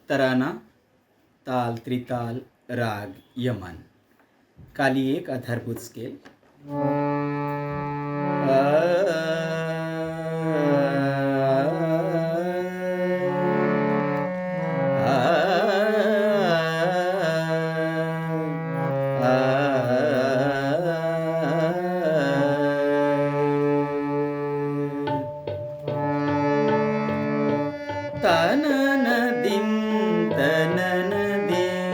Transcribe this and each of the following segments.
तराना, ताल, त्रिताल, राग, यमन. काली एक आधारभूत स्केल. तनन दिं तनन दिं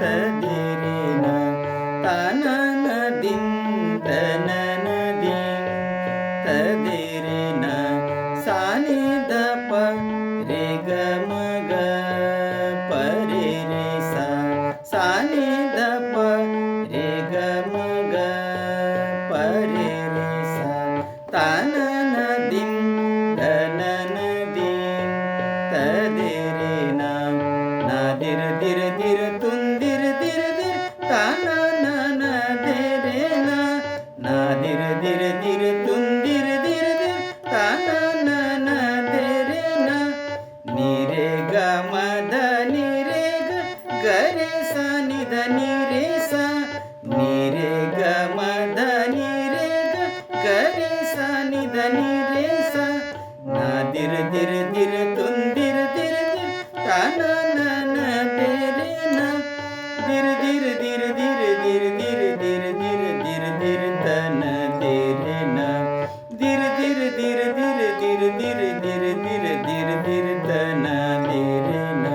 तदिरिन तनन दिं तनन दिं तदिरिन सानि दप रे ग म ग परि रे सा सानि दप रे ग म ग परि रे सा तनन दिं तनन दिं तदिरिन नादिर दिर दिर तुंदिर दिर दिर ताना नाना दिरिन नादिर दिर दिर तुंदिर दिर दिर ताना नाना दिरिन नीरे ग म ध नीरे ग गरे सा नि ध नीरे सा नीरे ग म ध नीरे ग गरे सा नि ध नीरे सा नादिर दिर दिर तुंदिर दिर दिर ताना नाना दिरिन दिर दिर दिर दिर दिर दिर दिर दिर दिर दिर तन दिरिन दिर दिर दिर दिर दिर दिर दिर दिर दिर दिर तन दिरिन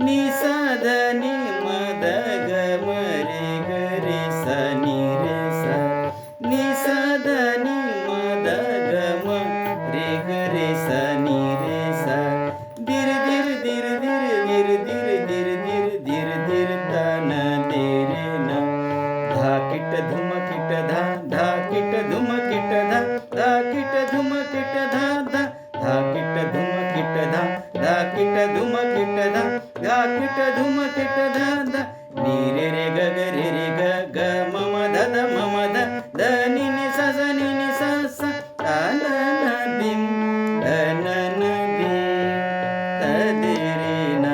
नि सा ध नि म ध ग म रे ग रे सा नि रे सा नि सा ध नि म ध ग म रे ग रे सा नि रे सा दिर दिर दिर दिर दिर दिर दिर दिर दिर दिर तन दिरिन धा किट धुम किट धा धा किट धुम किट धा धा किट धुम किट धा धा धा किट धुम किट धा धा किट धुम किट धा धा किट धुम किट धा धा नी रे रे ग ग रे रे ग ग म म ध ध म म ध ध नि नि सा सा नि नि सा सा ता न न दिं ध न न दिं तदिरिन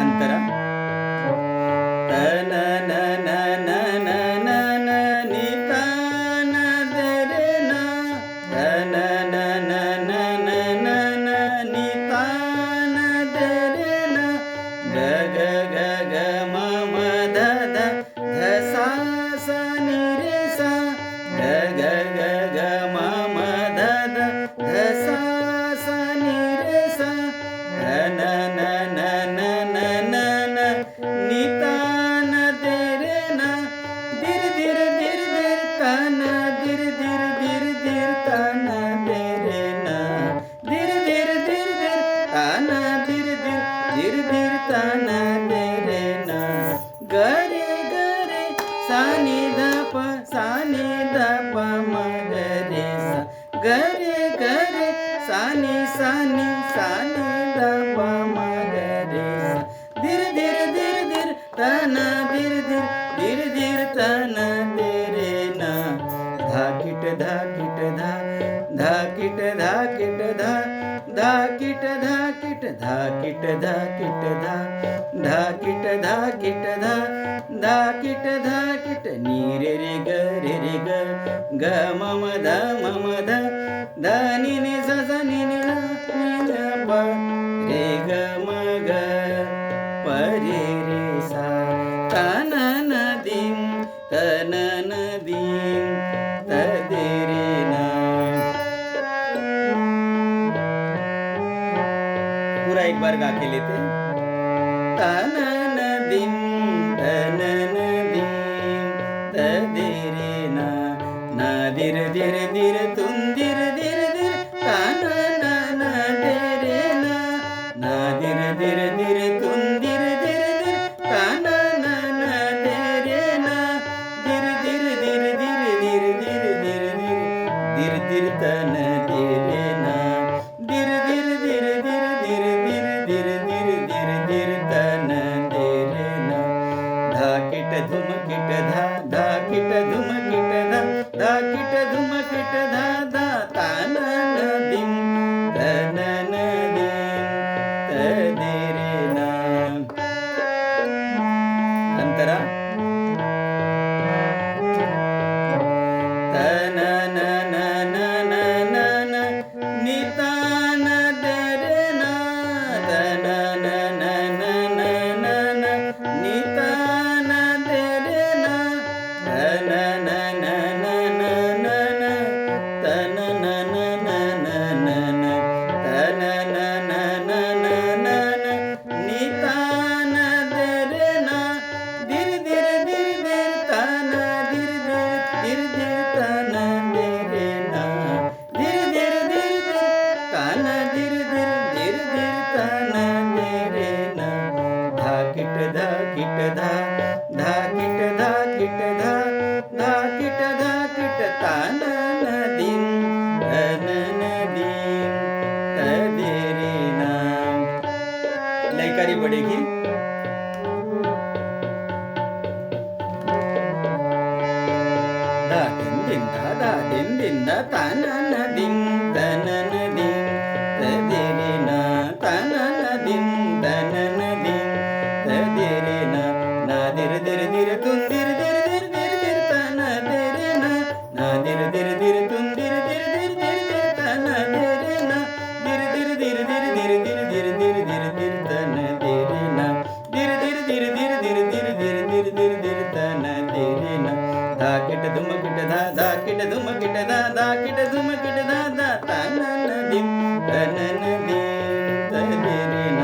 अंतर तन न न न न न न नि ता न दिरिन तन न न न न न न नि ता न दिरिन ग ग ग ग म म ध ध ध सा सा नि रे सा ग ग ग ग म म ध ध ध सा सा नि रे सा न न न न न न न नि ता न दिरिन दिर दिर दिर दिर तन दिर दिर दिर दिर तन दिरिन दिर दिर दिर दिर तन दिर दिर दिर दिर तन दिरिन गरे गरे सा नि ध प सा नि ध प म ग रे सा गरे गरे सा नि सा नि ध प म ग रे सा दिर दिर दिर दिर तन दिर दिर दिर दिर तन दिरिन धा किट धा किट धा धा किट धा किट धा धा किट धा किट धा किट धा किट धा धा किट धा किट धा धा किट धा किट नी रे रे ग रे रे ग ग म म ध ध ध नि नि सा सा नि नि ध नि ध प रे ग म ग परि रे सा तनन दिं तनन दिं तदिरिन पूरा एक बार गा के लेते तनन दिं तनन दिं तदिरिन नादिर दिर दिर तुंदिर दिर दिर ताना नाना दिरिन नादिर दिर दिर तुंदिर दिर दिर ताना नाना दिरिन दिर दिर दिर दिर दिर दिर दिर दिर दिर दिर तन दिरिन दिर दिर दिर दिर दिर दिर दिर दिर दिर दिर तन दिरिन धा किट धुम किट धा धा किट धुम किट धा धा किट धुम किट धा ತನನ ದಿಂ ತನನ ದಿಂ ತದಿರಿ ನ ತನನ ದಿಂ ತನನ ದಿಂ ತದಿರಿ ನ ನಾದಿರ ದಿರ ದಿರ ತುಂದಿರ ದಿರ ದಿರ ದಿರ ದಿರ ತನ ದಿರಿ ನ ನಾದಿರ ದಿರ ದಿರ ತುಂದಿರ ದಿರ ದಿರ ದಿರ ದಿರ ತನ ದಿರಿ ನ ದಿರ ದಿರ ದಿರ ದಿರ ದಿರ ದಿರ ದಿರ ದಿರ ದಿರ ದಿರ ತನ ದಿರಿ ನ ದಿರ ದಿರ ದಿರ ದಿರ ದಿರ ದಿರ ದಿರ ದಿರ ದಿರ ದಿರ ತನ ದಿರಿ ನ ಧಾಕಿಟ ಧುಮಕಿಟ ಧಾ ಧಾಕಿಟ ಧುಮಕಿಟ ಧಾ ಧಾಕಿಟ ಧುಮಕಿಟ ಧಾ ಧಾ ತನನ ದಿಂ ತನನ ದಿಂ ತದಿರಿ ನ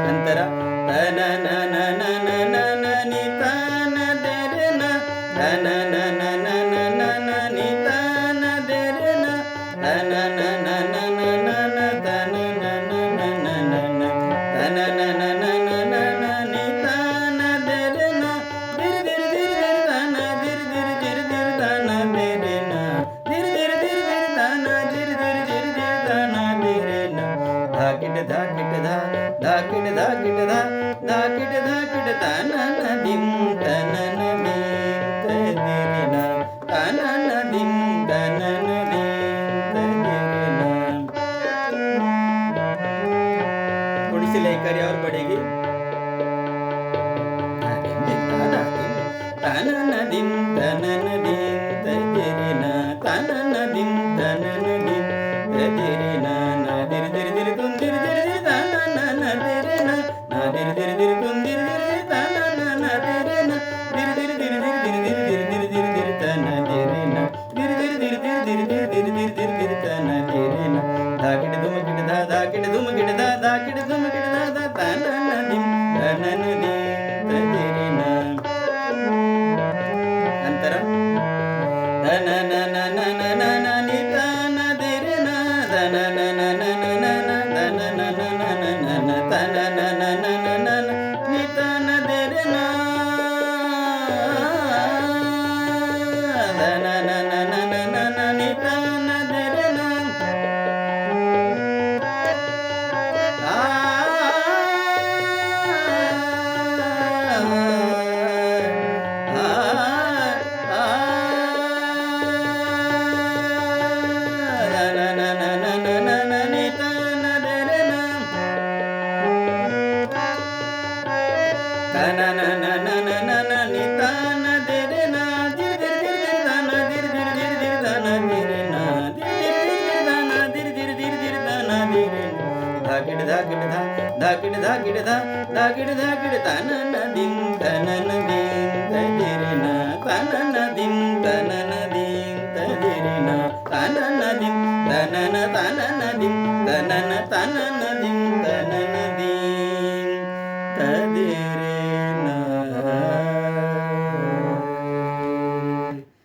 ನಂತರ ತನನ ನನ ನನ ನಿ ತನ ದಿರಿ ನ ತನನ ನನ ನನ ನಿ ತನ ದಿರಿ ನ ತನನ ನನ ನನ ತನನ ನನ ನನ ತನನ ನನ ನನ ನಿ ತನ ದಿರಿ ನ ದಿರ ದಿರ ದಿರ ದಿರ ತನ ದಿರ ದಿರ ದಿರ ದಿರ ತನ ದಿರಿ ನ ದಿರ ದಿರ ದಿರ ದಿರ ತನ ದಿರ ದಿರ ದಿರ ದಿರ ತನ ದಿರಿ ನ ಧಾಕಿಟ ಧಾಕಿಟ ಧಾ ಧಾಕಿಟ ಧಾಕಿಟ ಧಾ ಧಾಕಿಟ ಧಾಕಿಟ ತನನ ದಿಂ ತನನ ದಿಂ ತದಿರಿ ನ ತನನ ದಿಂ ತನನ ದಿಂ तदिरी न थोड़ी सी लय करिए और बढ़ेगी तनन दिं तनन दिं तदिरी न तनन दिं तनन दिं तदिरी न नादिर दिर दिर तुम दिर दिर दिर तनन नदिरी न नादिर दिर दिर तुम दिर दिर दिर तनन नदिरी न दिर दिर दिर दिर दिर दिर दिर दिर दिर दिर तनदिरी न दिर दिर दिर दिर दिर दिर दिर दिर दिर दिर तनदिरी न धाकिट धुमकिट धा धाकिट धुमकिट धा धाकिट धुमकिट धा धा तनन दिं तनन दिं तदिरी न ನಂತರ ತನನ ನನ ನನ ನಿ ತನ ದಿರಿ ನ ತನನ ನನ ನನ ತನನ ನನ ನನ ತನನ ನನ ನನ ನಿ ತನ ದಿರಿ ನ ತನನ ನನ ನನ ನಿ ತನ ದಿರಿ ನ धाकिट धाकिट धा धाकिट धाकिट धा धाकिट धाकिट तनन दिं तनन दिं तदिरी न तनन दिं तनन दिं तदिरी न तनन दिं तनन तनन दिं तनन तनन दिं तनन दिं तदिरी